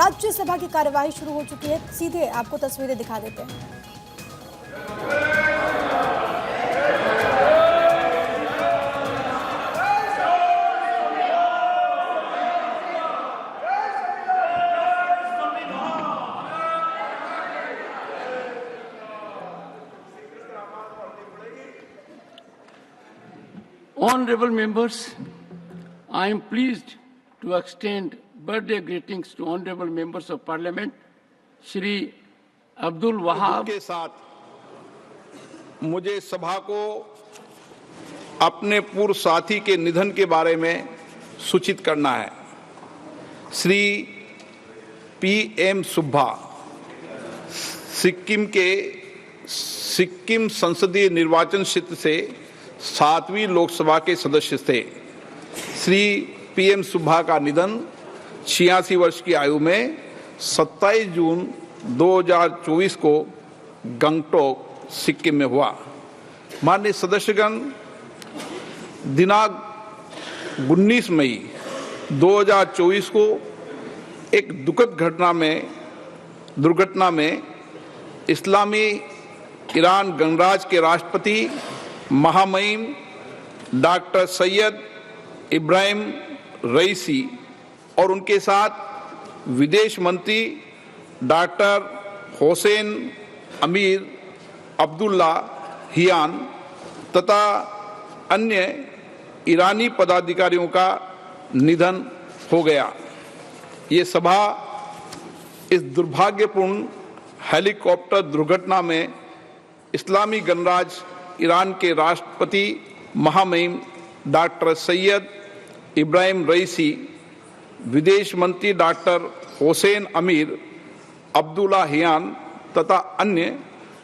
राज्यसभा की कार्यवाही शुरू हो चुकी है। सीधे आपको तस्वीरें दिखा देते हैं। Honorable members, I am pleased to extend birthday greetings to honorable members of Parliament, Shri Abdul Wahab के साथ मुझे सभा को अपने पूर्व साथी के निधन के बारे में सूचित करना है। श्री PM सुब्बा सिक्किम संसदीय निर्वाचन क्षेत्र से 7वीं लोकसभा के सदस्य थे। श्री PM सुब्बा का निधन 86 वर्ष की आयु में 27 जून 2024 को गंगटोक, सिक्किम में हुआ। माननीय सदस्यगण, दिनांक 19 मई 2024 को एक दुखद दुर्घटना में इस्लामी ईरान गणराज्य के राष्ट्रपति महामहिम डॉक्टर सैयद इब्राहिम रईसी और उनके साथ विदेश मंत्री डॉक्टर हुसैन अमीर अब्दुल्ला हियान तथा अन्य ईरानी पदाधिकारियों का निधन हो गया। ये सभा इस दुर्भाग्यपूर्ण हेलीकॉप्टर दुर्घटना में इस्लामी गणराज्य ईरान के राष्ट्रपति महामहिम डॉक्टर सैयद इब्राहिम रईसी, विदेश मंत्री डॉक्टर हुसैन अमीर अब्दुल्ला हियान तथा अन्य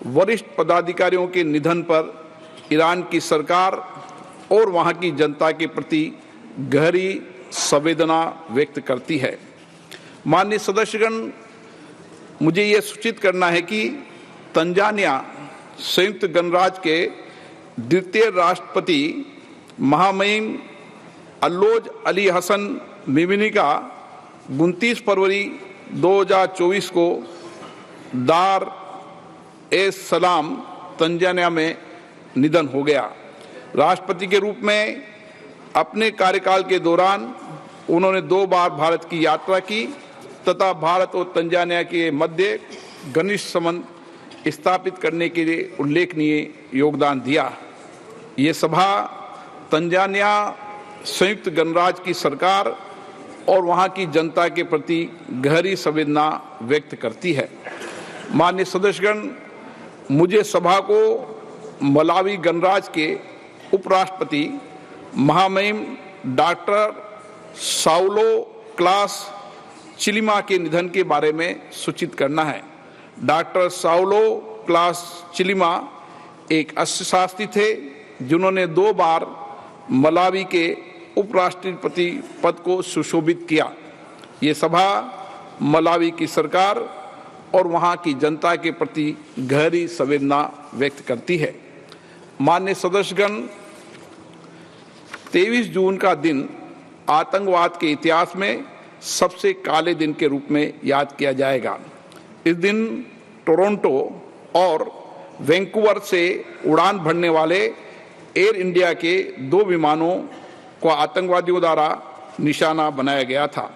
वरिष्ठ पदाधिकारियों के निधन पर ईरान की सरकार और वहां की जनता के प्रति गहरी संवेदना व्यक्त करती है। माननीय सदस्यगण, मुझे यह सूचित करना है कि तंजानिया संयुक्त गणराज्य के द्वितीय राष्ट्रपति महामहिम अल्लोज अली हसन मिमिनी का 29 फरवरी 2024 को दार एस सलाम तंजानिया में निधन हो गया। राष्ट्रपति के रूप में अपने कार्यकाल के दौरान उन्होंने 2 बार भारत की यात्रा की तथा भारत और तंजानिया के मध्य घनिष्ठ संबंध स्थापित करने के लिए उल्लेखनीय योगदान दिया। ये सभा तंजानिया संयुक्त गणराज्य की सरकार और वहां की जनता के प्रति गहरी संवेदना व्यक्त करती है। माननीय सदस्यगण, मुझे सभा को मलावी गणराज्य के उपराष्ट्रपति महामहिम डॉक्टर साउलो क्लास चिलिमा के निधन के बारे में सूचित करना है। डॉक्टर साउलो क्लास चिलिमा एक अर्थशास्त्री थे जिन्होंने 2 बार मलावी के उपराष्ट्रपति पद को सुशोभित किया। ये सभा मलावी की सरकार और वहां की जनता के प्रति गहरी संवेदना व्यक्त करती है। माननीय सदस्यगण, 23 जून का दिन आतंकवाद के इतिहास में सबसे काले दिन के रूप में याद किया जाएगा। इस दिन टोरंटो और वैंकूवर से उड़ान भरने वाले एयर इंडिया के 2 विमानों को आतंकवादियों द्वारा निशाना बनाया गया था।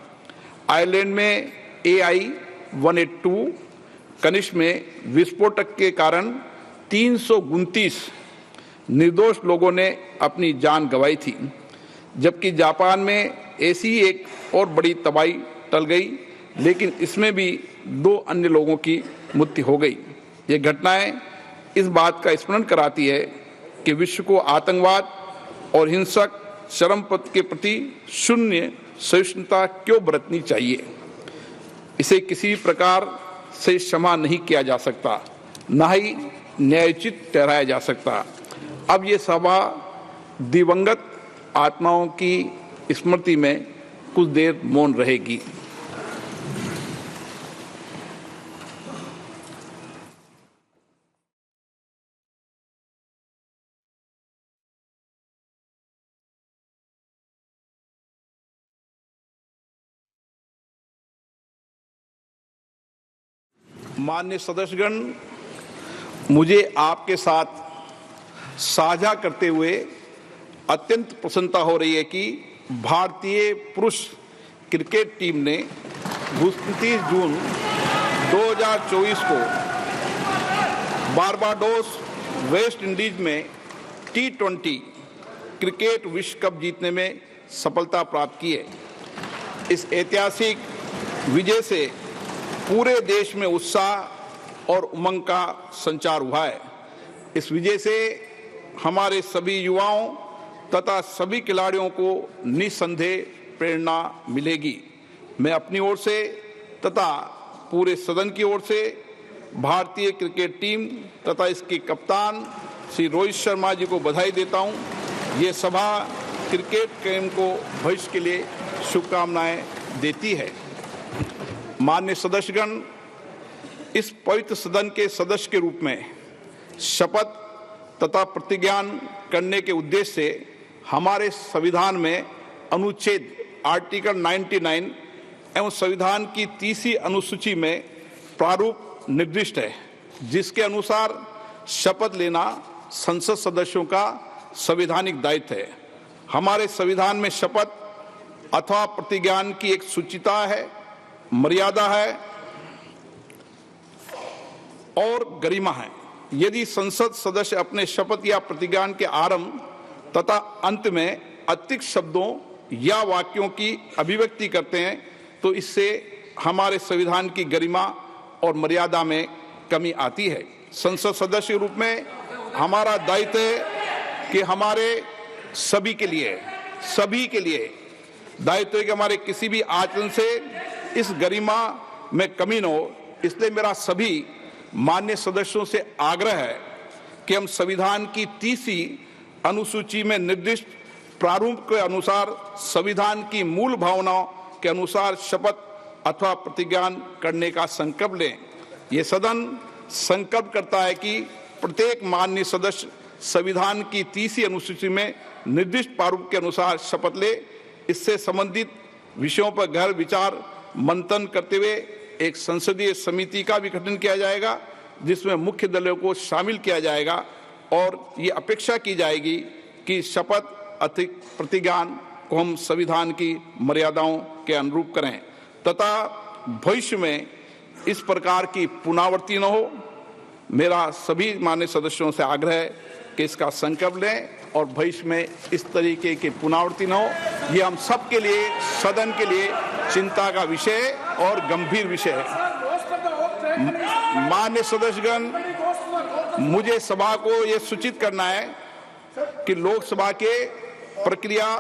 आयरलैंड में AI-182 कनिष्क में विस्फोटक के कारण 329 निर्दोष लोगों ने अपनी जान गंवाई थी, जबकि जापान में ऐसी एक और बड़ी तबाही टल गई, लेकिन इसमें भी 2 अन्य लोगों की मृत्यु हो गई। ये घटनाएं इस बात का स्मरण कराती है कि विश्व को आतंकवाद और हिंसक चरमपंथ के प्रति शून्य सहिष्णुता क्यों बरतनी चाहिए। इसे किसी प्रकार से क्षमा नहीं किया जा सकता, न ही न्यायोचित ठहराया जा सकता। अब ये सभा दिवंगत आत्माओं की स्मृति में कुछ देर मौन रहेगी। माननीय सदस्यगण, मुझे आपके साथ साझा करते हुए अत्यंत प्रसन्नता हो रही है कि भारतीय पुरुष क्रिकेट टीम ने 29 जून 2024 को बारबाडोस वेस्ट इंडीज में T20 क्रिकेट विश्व कप जीतने में सफलता प्राप्त की है। इस ऐतिहासिक विजय से पूरे देश में उत्साह और उमंग का संचार हुआ है। इस विजय से हमारे सभी युवाओं तथा सभी खिलाड़ियों को निसंदेह प्रेरणा मिलेगी। मैं अपनी ओर से तथा पूरे सदन की ओर से भारतीय क्रिकेट टीम तथा इसके कप्तान श्री रोहित शर्मा जी को बधाई देता हूं। ये सभा क्रिकेट प्रेम को भविष्य के लिए शुभकामनाएं देती है। माननीय सदस्यगण, इस पवित्र सदन के सदस्य के रूप में शपथ तथा प्रतिज्ञान करने के उद्देश्य से हमारे संविधान में अनुच्छेद आर्टिकल 99 एवं संविधान की 30वीं अनुसूची में प्रारूप निर्दिष्ट है, जिसके अनुसार शपथ लेना संसद सदस्यों का संवैधानिक दायित्व है। हमारे संविधान में शपथ अथवा प्रतिज्ञान की एक सूचिता है, मर्यादा है और गरिमा है। यदि संसद सदस्य अपने शपथ या प्रतिज्ञान के आरंभ तथा अंत में अतिरिक्त शब्दों या वाक्यों की अभिव्यक्ति करते हैं तो इससे हमारे संविधान की गरिमा और मर्यादा में कमी आती है। संसद सदस्य के रूप में हमारा दायित्व है कि हमारे सभी के लिए दायित्व है कि हमारे किसी भी आचरण से इस गरिमा में कमी न हो। इसलिए मेरा सभी माननीय सदस्यों से आग्रह है कि हम संविधान की 30वीं अनुसूची में निर्दिष्ट प्रारूप के अनुसार संविधान की मूल भावनाओं के अनुसार शपथ अथवा प्रतिज्ञान करने का संकल्प लें। ये सदन संकल्प करता है कि प्रत्येक माननीय सदस्य संविधान की 30वीं अनुसूची में निर्दिष्ट प्रारूप के अनुसार शपथ ले। इससे संबंधित विषयों पर गहन विचार मंथन करते हुए एक संसदीय समिति का भी गठन किया जाएगा, जिसमें मुख्य दलों को शामिल किया जाएगा और ये अपेक्षा की जाएगी कि शपथ अतिरिक्त प्रतिज्ञान को हम संविधान की मर्यादाओं के अनुरूप करें तथा भविष्य में इस प्रकार की पुनरावृत्ति न हो। मेरा सभी माननीय सदस्यों से आग्रह है कि इसका संकल्प लें और भविष्य में इस तरीके की पुनरावृत्ति न हो। ये हम सबके लिए, सदन के लिए चिंता का विषय और गंभीर विषय है। माननीय सदस्यगण, मुझे सभा को ये सूचित करना है कि लोकसभा के प्रक्रिया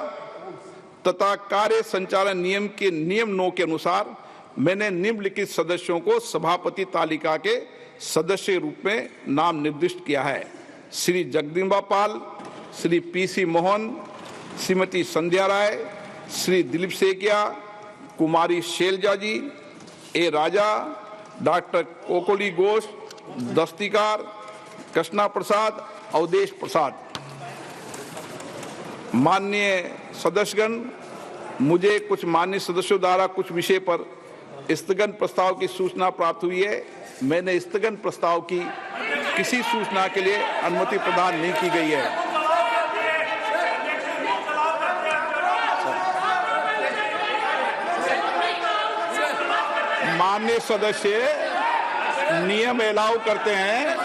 तथा कार्य संचालन नियम के नियम 9 के अनुसार मैंने निम्नलिखित सदस्यों को सभापति तालिका के सदस्य के रूप में नाम निर्दिष्ट किया है। श्री जगदम्बा पाल, श्री PC मोहन, श्रीमती संध्या राय, श्री दिलीप सेकिया, कुमारी शैलजा जी, ए राजा, डॉक्टर कोकोली घोष, दस्तिकार, कृष्णा प्रसाद, अवधेश प्रसाद। माननीय सदस्यगण, मुझे कुछ माननीय सदस्यों द्वारा कुछ विषय पर स्थगन प्रस्ताव की सूचना प्राप्त हुई है। मैंने स्थगन प्रस्ताव की किसी सूचना के लिए अनुमति प्रदान नहीं की गई है। माननीय सदस्य नियम अलाउ करते हैं,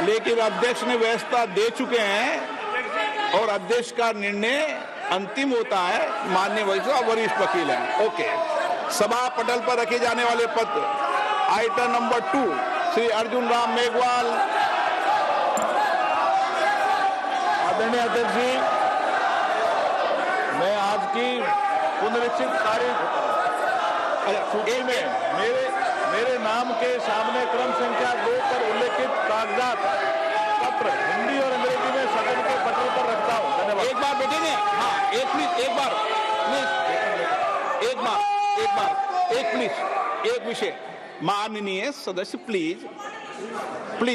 लेकिन अध्यक्ष ने व्यवस्था दे चुके हैं और अध्यक्ष का निर्णय अंतिम होता है। माननीय वरिष्ठ वकील हैं। ओके। सभा पटल पर रखे जाने वाले पत्र आइटम नंबर 2 श्री अर्जुन राम मेघवाल। आदरणीय अध्यक्ष जी, मैं आज की पुनरीक्षित तारीख सूची में मेरे नाम के सामने क्रम संख्या 2 पर उल्लेखित कागजात पत्र हिंदी और अंग्रेजी में सदन के पटल पर रखता हूँ। धन्यवाद। एक बार बैठेंगे? हाँ, एक प्लीज, एक विषय। माननीय सदस्य प्लीज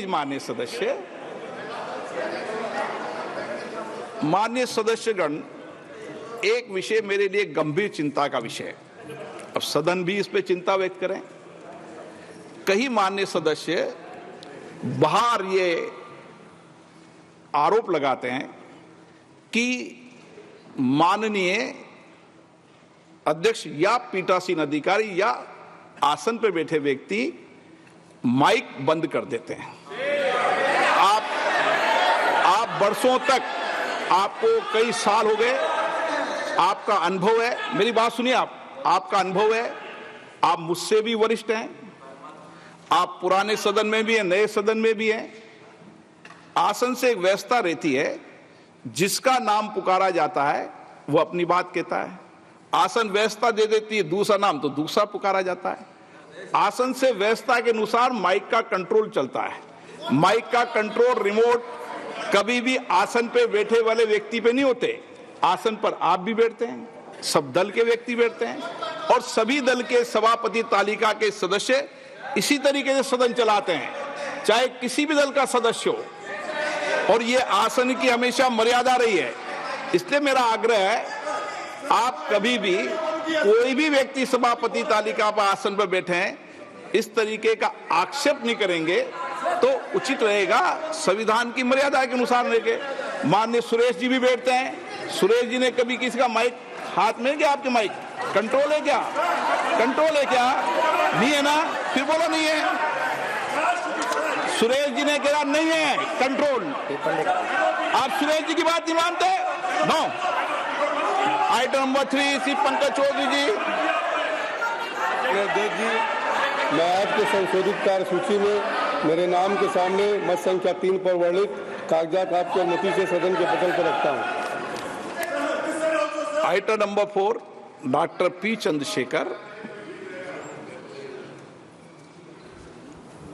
माननीय सदस्य, माननीय सदस्यगण, एक विषय मेरे लिए गंभीर चिंता का विषय है। अब सदन भी इस पे चिंता व्यक्त करें। कई माननीय सदस्य बाहर ये आरोप लगाते हैं कि माननीय अध्यक्ष या पीठासीन अधिकारी या आसन पर बैठे व्यक्ति माइक बंद कर देते हैं। आप वर्षों तक, आपको कई साल हो गए, आपका अनुभव है, मेरी बात सुनिए, आपका अनुभव है, आप मुझसे भी वरिष्ठ हैं, आप पुराने सदन में भी हैं, नए सदन में भी हैं। आसन से एक व्यवस्था रहती है, जिसका नाम पुकारा जाता है वो अपनी बात कहता है। आसन व्यवस्था दे देती है दूसरा नाम, तो दूसरा पुकारा जाता है। आसन से व्यवस्था के अनुसार माइक का कंट्रोल चलता है। माइक का कंट्रोल रिमोट कभी भी आसन पे बैठे वाले व्यक्ति पे नहीं होते। आसन पर आप भी बैठते हैं, सब दल के व्यक्ति बैठते हैं, और सभी दल के सभापति तालिका के सदस्य इसी तरीके से सदन चलाते हैं, चाहे किसी भी दल का सदस्य हो, और ये आसन की हमेशा मर्यादा रही है। इसलिए मेरा आग्रह है, आप कभी भी कोई भी व्यक्ति सभापति तालिका पर आसन पर बैठे हैं, इस तरीके का आक्षेप नहीं करेंगे तो उचित रहेगा। संविधान की मर्यादा के अनुसार रहेंगे। माननीय सुरेश जी भी बैठते हैं, सुरेश जी ने कभी किसी का माइक हाथ में क्या, आपके माइक कंट्रोल है क्या? कंट्रोल है क्या? नहीं है ना? फिर बोलो नहीं है। सुरेश जी ने कहा नहीं है कंट्रोल। आप सुरेश जी की बात नहीं मानते? No. Item number 3 Shri Pankaj Chaudhary ji. अध्यक्ष जी, मैं आपके संशोधित कार्यसूची में मेरे नाम के सामने मत संख्या 3 पर वर्णित कागजात आपकी अनुमति से सदन के पटल पर रखता हूं। Item number 4 doctor P Chandrashekhar.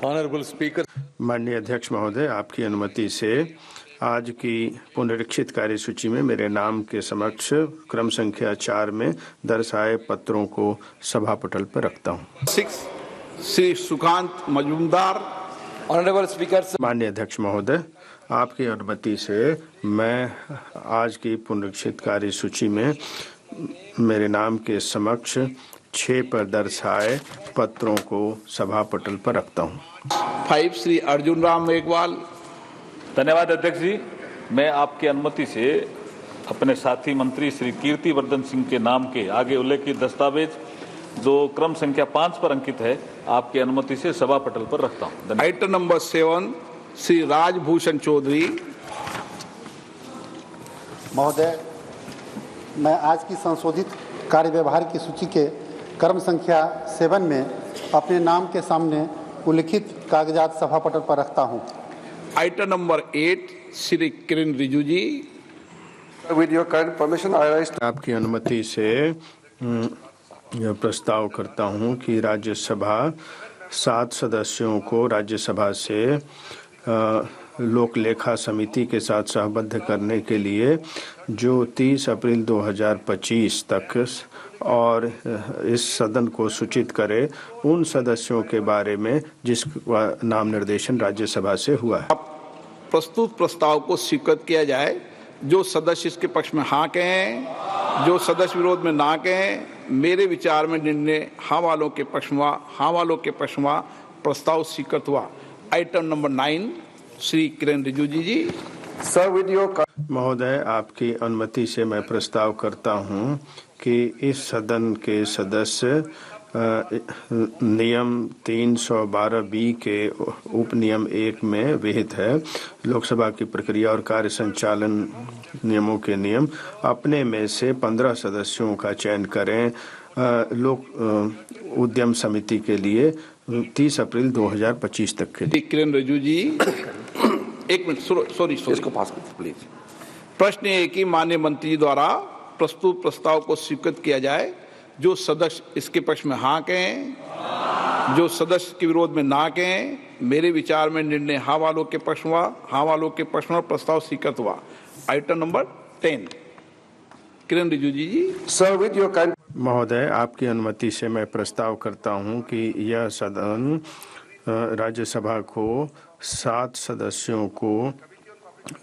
Honourable speaker, माननीय अध्यक्ष महोदय, आपकी अनुमति से आज की पुनरीक्षित कार्यसूची में मेरे नाम के समक्ष क्रम संख्या 4 में दर्शाए पत्रों को सभा पटल पर रखता हूं। 6 श्री सुकांत मजूमदार। ऑनरेबल स्पीकर, माननीय अध्यक्ष महोदय, आपकी अनुमति से मैं आज की पुनरीक्षित कार्यसूची में मेरे नाम के समक्ष 6 पर दर्शाए पत्रों को सभा पटल पर रखता हूं। 5 श्री अर्जुन राम मेघवाल। धन्यवाद अध्यक्ष जी। मैं आपकी अनुमति से अपने साथी मंत्री श्री कीर्तिवर्धन सिंह के नाम के आगे उल्लेखित दस्तावेज जो क्रम संख्या 5 पर अंकित है, आपकी अनुमति से सभा पटल पर रखता हूं। Item number 7 Shri Rajbhushan Chaudhary. महोदय, मैं आज की संशोधित कार्य व्यवहार की सूची के क्रम संख्या 7 में अपने नाम के सामने उल्लिखित कागजात सभा पटल पर रखता हूं। Item number 8 Shri Kiren Rijiju ji. With your kind permission I rise. आपकी अनुमति से यह प्रस्ताव करता हूं कि राज्यसभा 7 सदस्यों को राज्यसभा से लोक लेखा समिति के साथ सहबद्ध करने के लिए जो 30 अप्रैल 2025 तक और इस सदन को सूचित करे उन सदस्यों के बारे में जिसका नाम निर्देशन राज्यसभा से हुआ है। प्रस्तुत प्रस्ताव को स्वीकृत किया जाए। जो सदस्य इसके पक्ष में हाँ कहें, जो सदस्य विरोध में ना कहें। मेरे विचार में निर्णय हाँ वालों के पक्ष में, हाँ वालों के पक्ष में प्रस्ताव स्वीकृत हुआ। Item number 9 Shri Kiren Rijiju ji. Sir, with your महोदय, आपकी अनुमति से मैं प्रस्ताव करता हूं कि इस सदन के सदस्य नियम 312B के उप नियम 1 में विहित है लोकसभा की प्रक्रिया और कार्य संचालन नियमों के नियम अपने में से 15 सदस्यों का चयन करें लोक उद्यम समिति के लिए 30 अप्रैल 2025 तक के लिए। किरण रिजिजू जी, एक मिनट, सॉरी, इसको पास कर प्लीज। प्रश्न ये है कि माननीय मंत्री जी द्वारा प्रस्तुत प्रस्ताव को स्वीकृत किया जाए। जो सदस्य इसके पक्ष में हाँ कहें, जो सदस्य के विरोध में ना कहें। मेरे विचार में निर्णय हाँ वालों के पक्ष में, हाँ वालों के पक्ष में प्रस्ताव स्वीकृत हुआ। Item number 10 Kiren Rijiju ji. Sir, with your kind महोदय, आपकी अनुमति से मैं प्रस्ताव करता हूं कि यह सदन राज्यसभा को 7 सदस्यों को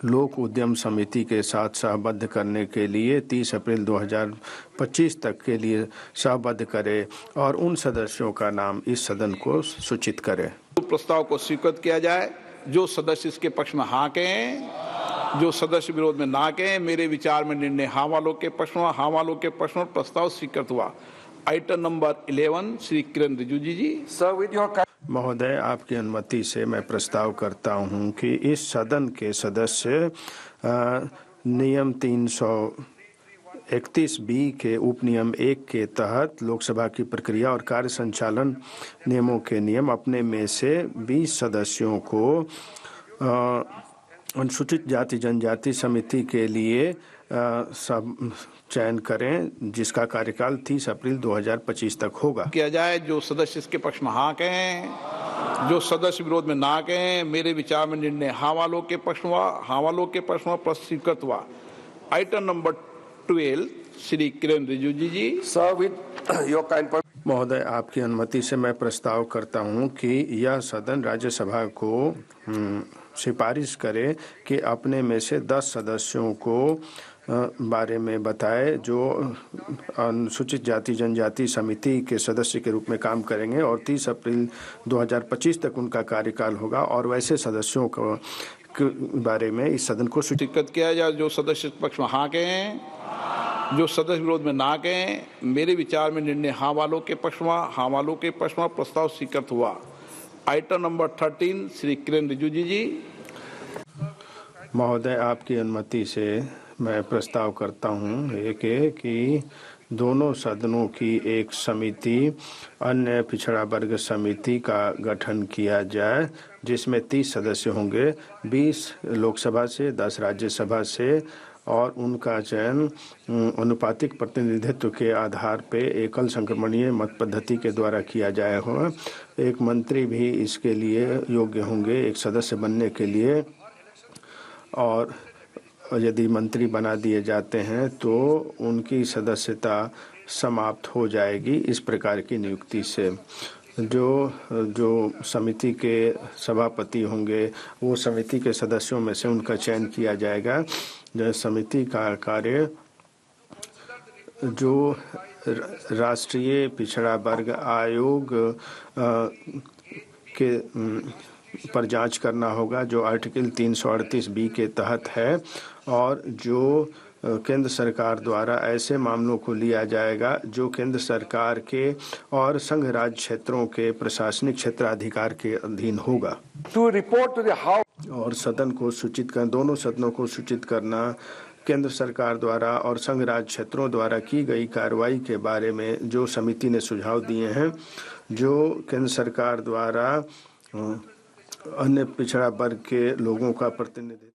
लोक उद्यम समिति के साथ सहबद्ध करने के लिए 30 अप्रैल 2025 तक के लिए सहबद्ध करे और उन सदस्यों का नाम इस सदन को सूचित करे। प्रस्ताव को स्वीकृत किया जाए। जो सदस्य इसके पक्ष में हाँ कहें, जो सदस्य विरोध में ना कहें। मेरे विचार में निर्णय हाँ वालों के पक्ष में, हाँ वालों के पक्ष में प्रस्ताव स्वीकृत हुआ। आइटम नंबर 11 श्री किरण रिजिजू जी। महोदय, आपकी अनुमति से मैं प्रस्ताव करता हूं कि इस सदन के सदस्य नियम 331B के उपनियम 1 के तहत लोकसभा की प्रक्रिया और कार्य संचालन नियमों के नियम अपने में से 20 सदस्यों को अनुसूचित जाति जनजाति समिति के लिए सब चयन करें, जिसका कार्यकाल 30 अप्रैल 2025 तक होगा। किया जाए। जो सदस्य इसके पक्ष में हाँ कहें, जो सदस्य विरोध में ना कहें। मेरे विचार में निर्णय हाँ वालों के पक्ष में, हाँ वालों के पक्ष में स्वीकृत हुआ। आइटम नंबर 12 श्री किरण रिजिजू जी। महोदय, आपकी अनुमति से मैं प्रस्ताव करता हूं कि यह सदन राज्यसभा को सिफारिश करे कि अपने में से 10 सदस्यों को बारे में बताए जो अनुसूचित जाति जनजाति समिति के सदस्य के रूप में काम करेंगे और 30 अप्रैल 2025 तक उनका कार्यकाल होगा और वैसे सदस्यों को के बारे में इस सदन को स्वीकृत किया जाए। जो सदस्य पक्ष में हाँ कहें, जो सदस्य विरोध में ना कहें। मेरे विचार में निर्णय हाँ वालों के पक्ष में, हाँ वालों के पक्ष में प्रस्ताव स्वीकृत हुआ। आइटम नंबर 13 श्री किरण रिजिजू जी। महोदय, आपकी अनुमति से मैं प्रस्ताव करता हूं कि दोनों सदनों की एक समिति अन्य पिछड़ा वर्ग समिति का गठन किया जाए, जिसमें 30 सदस्य होंगे, 20 लोकसभा से, 10 राज्यसभा से और उनका चयन अनुपातिक प्रतिनिधित्व के आधार पर एकल संक्रमणीय मत पद्धति के द्वारा किया जाएगा। एक मंत्री भी इसके लिए योग्य होंगे एक सदस्य बनने के लिए, और यदि मंत्री बना दिए जाते हैं तो उनकी सदस्यता समाप्त हो जाएगी। इस प्रकार की नियुक्ति से जो समिति के सभापति होंगे वो समिति के सदस्यों में से उनका चयन किया जाएगा। जो समिति का कार्य जो राष्ट्रीय पिछड़ा वर्ग आयोग के पर जांच करना होगा, जो आर्टिकल 338B के तहत है, और जो केंद्र सरकार द्वारा ऐसे मामलों को लिया जाएगा जो केंद्र सरकार के और संघ राज्य क्षेत्रों के प्रशासनिक क्षेत्राधिकार के अधीन होगा। To report to the House और सदन को सूचित कर दोनों सदनों को सूचित करना केंद्र सरकार द्वारा और संघ राज्य क्षेत्रों द्वारा की गई कार्रवाई के बारे में जो समिति ने सुझाव दिए हैं, जो केंद्र सरकार द्वारा अन्य पिछड़ा वर्ग के लोगों का प्रतिनिधित्व